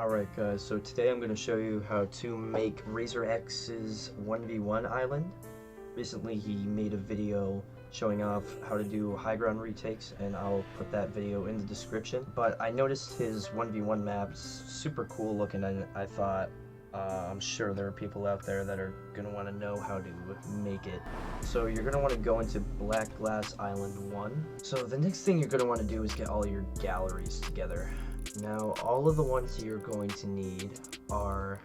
Alright guys, so today I'm going to show you how to make RazorX's 1v1 island. Recently he made a video showing off how to do high ground retakes, and I'll put that video in the description. But I noticed his 1v1 map's super cool looking, and I thought I'm sure there are people out there that are going to want to know how to make it. So you're going to want to go into Black Glass Island 1. So the next thing you're going to want to do is get all your galleries together. Now, all of the ones you're going to need are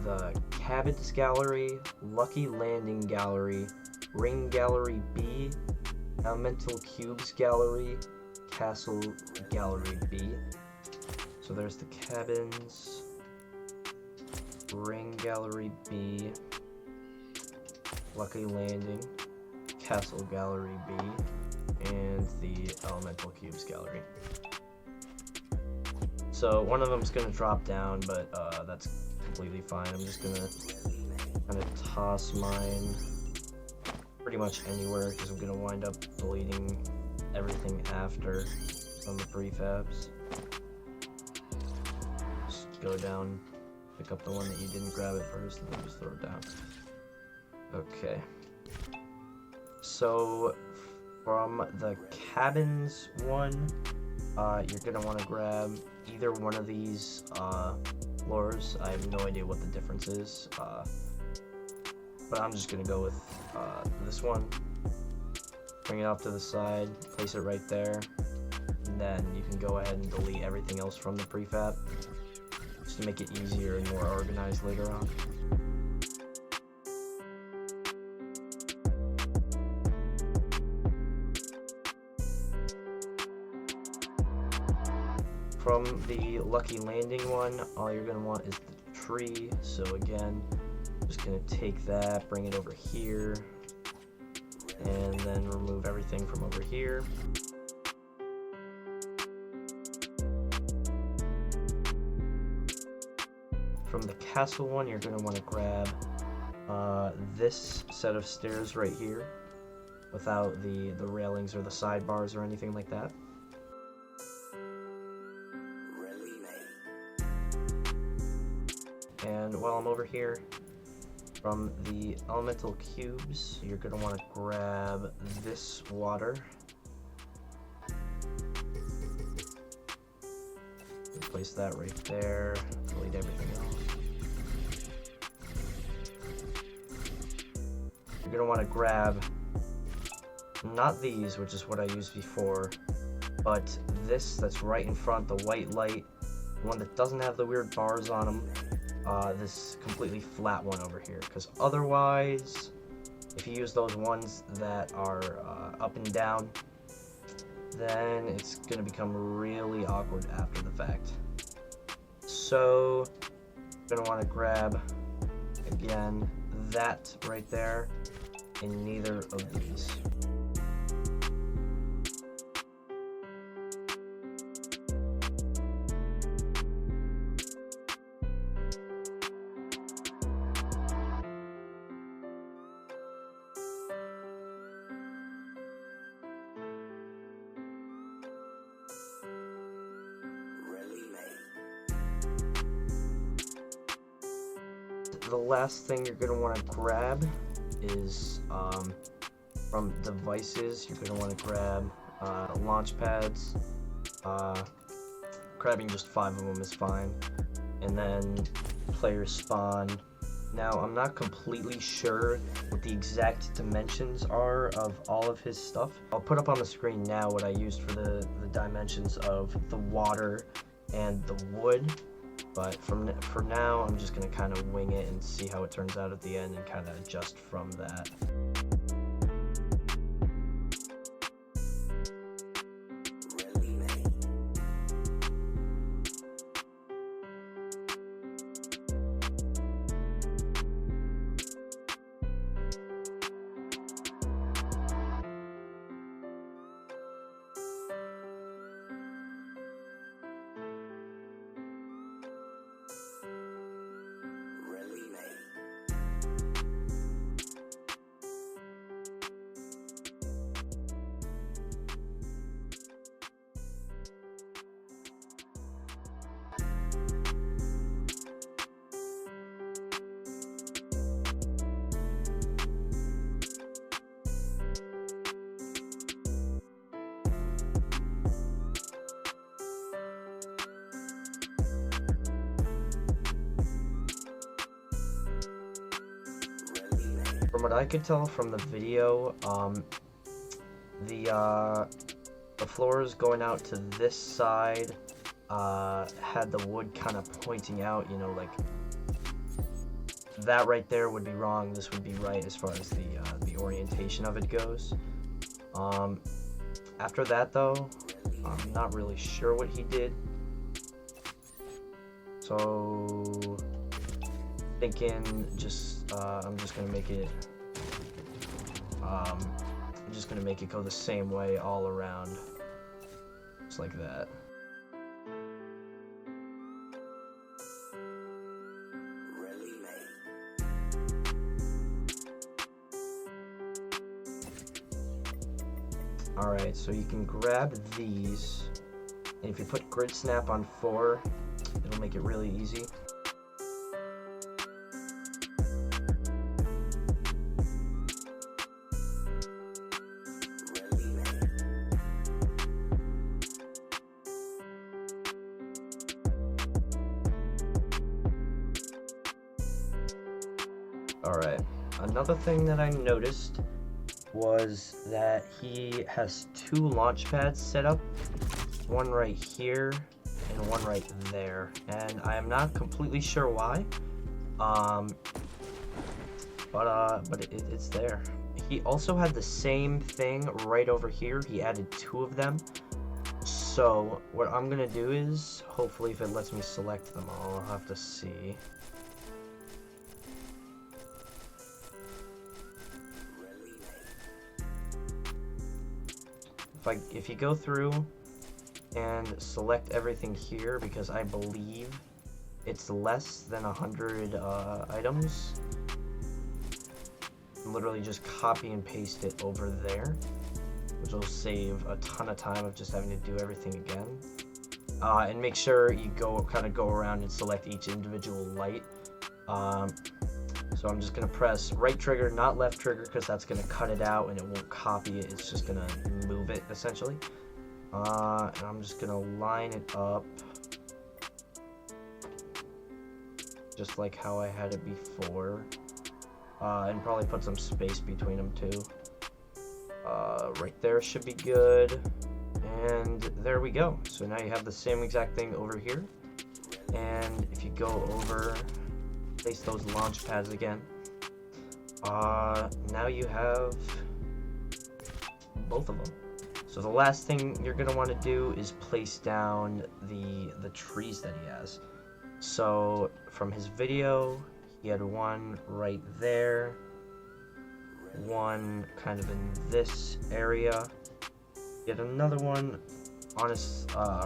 the Cabins Gallery, Lucky Landing Gallery, Ring Gallery B, Elemental Cubes Gallery, Castle Gallery B. So there's the Cabins, Ring Gallery B, Lucky Landing, Castle Gallery B, and the Elemental Cubes Gallery. So one of them's gonna drop down, but that's completely fine. I'm just gonna kind of toss mine pretty much anywhere because I'm gonna wind up deleting everything after on the prefabs. Just go down, pick up the one that you didn't grab at first, and then just throw it down. Okay. So from the Cabins one, you're gonna want to grab either one of these floors. I have no idea what the difference is, but I'm just gonna go with this one. Bring it off to the side, place it right there, and then you can go ahead and delete everything else from the prefab just to make it easier and more organized later on. From the Lucky Landing one, all you're going to want is the tree. So again, just going to take that, bring it over here, and then remove everything from over here. From the castle one, you're going to want to grab this set of stairs right here without the railings or the sidebars or anything like that. And while I'm over here, from the elemental cubes, you're going to want to grab this water. Place that right there, delete everything else. You're going to want to grab not these, which is what I used before, but this that's right in front, the white light, the one that doesn't have the weird bars on them. This completely flat one over here, because otherwise, if you use those ones that are up and down, then it's going to become really awkward after the fact. So, you're going to want to grab, again, that right there in neither of these. The last thing you're going to want to grab is from devices. You're going to want to grab launch pads. Grabbing just 5 of them is fine. And then player spawn. Now, I'm not completely sure what the exact dimensions are of all of his stuff. I'll put up on the screen now what I used for the dimensions of the water and the wood. But for now, I'm just going to kind of wing it and see how it turns out at the end and kind of adjust from that. From what I could tell from the video, the floors going out to this side had the wood kind of pointing out, you know, like that right there would be wrong, this would be right as far as the orientation of it goes. After that though, I'm not really sure what he did. So thinking just I'm just gonna make it go the same way all around, just like that. Alright, so you can grab these, and if you put grid snap on 4, it'll make it really easy. Alright, another thing that I noticed was that he has 2 launch pads set up, one right here and one right there, and I am not completely sure why, but it's there. He also had the same thing right over here. He added 2 of them. So what I'm gonna do is, hopefully if it lets me select them all, I'll have to see. If you go through and select everything here, because I believe it's less than 100 items, literally just copy and paste it over there, which will save a ton of time of just having to do everything again. And make sure you kind of go around and select each individual light. So I'm just going to press right trigger, not left trigger, because that's going to cut it out and it won't copy it. It's just going to move it, essentially. And I'm just going to line it up just like how I had it before. And probably put some space between them, too. Right there should be good. And there we go. So now you have the same exact thing over here. And if you go over, place those launch pads again. Now you have both of them. So the last thing you're gonna want to do is place down the trees that he has. So from his video, he had one right there, one kind of in this area, he had another one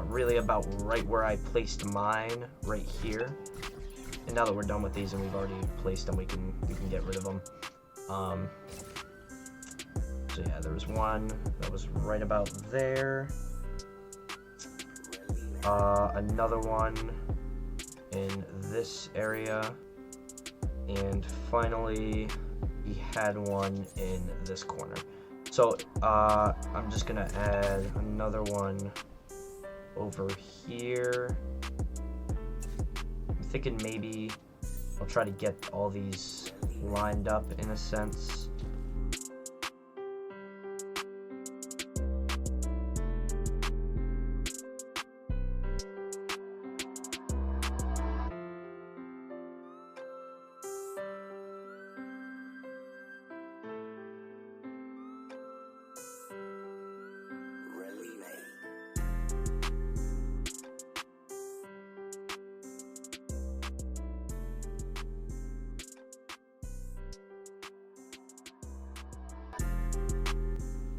really about right where I placed mine, right here. And now that we're done with these and we've already placed them, we can get rid of them. So yeah, there was one that was right about there. Another one in this area. And finally, he had one in this corner. So I'm just gonna add another one over here. I'm thinking maybe I'll try to get all these lined up in a sense.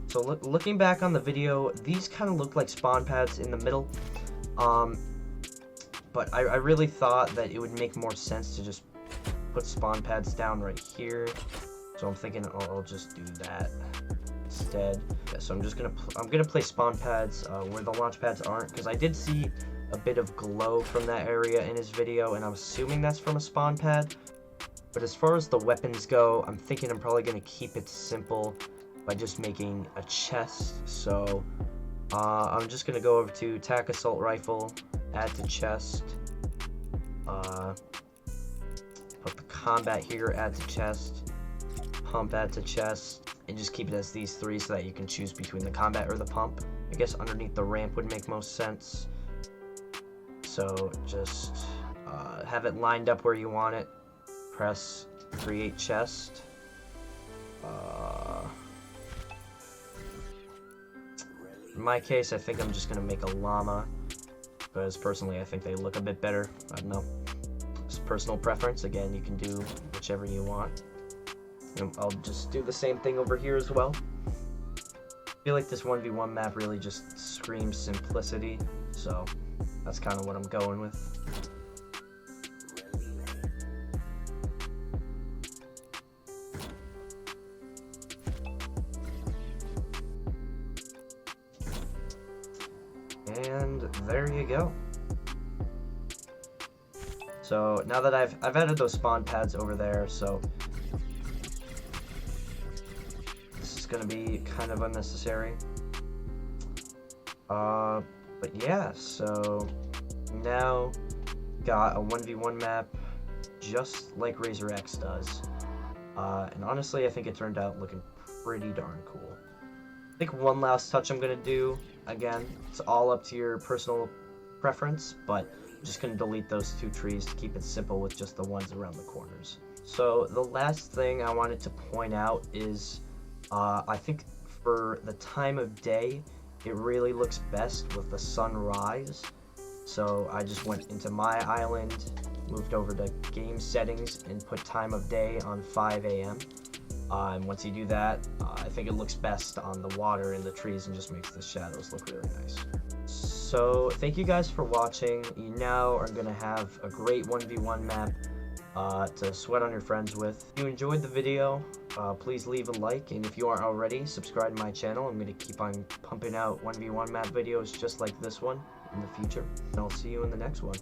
So looking back on the video, these kind of look like spawn pads in the middle, but I really thought that it would make more sense to just put spawn pads down right here. So I'm thinking I'll just do that instead. Yeah, so I'm gonna place spawn pads where the launch pads aren't, because I did see a bit of glow from that area in his video, and I'm assuming that's from a spawn pad. But as far as the weapons go, I'm thinking I'm probably gonna keep it simple by just making a chest. So I'm just gonna go over to tac assault rifle, add to chest, put the combat here, add to chest, pump, add to chest, and just keep it as these three so that you can choose between the combat or the pump. I guess underneath the ramp would make most sense. So just have it lined up where you want it. Press create chest. In my case, I think I'm just gonna make a llama, because personally I think they look a bit better. I don't know. It's personal preference. Again, you can do whichever you want. I'll just do the same thing over here as well. I feel like this 1v1 map really just screams simplicity, so that's kind of what I'm going with. And there you go. So now that I've added those spawn pads over there, so this is gonna be kind of unnecessary. But yeah, so now got a 1v1 map just like RazorX does. And honestly, I think it turned out looking pretty darn cool. I think one last touch I'm gonna do, again, it's all up to your personal preference, but I'm just gonna delete those two trees to keep it simple with just the ones around the corners. So the last thing I wanted to point out is, I think for the time of day, it really looks best with the sunrise. So I just went into my island, moved over to game settings, and put time of day on 5 a.m. And once you do that, I think it looks best on the water and the trees and just makes the shadows look really nice. So thank you guys for watching. You now are going to have a great 1v1 map to sweat on your friends with. If you enjoyed the video, please leave a like, and if you aren't already, subscribe to my channel. I'm going to keep on pumping out 1v1 map videos just like this one in the future, and I'll see you in the next one.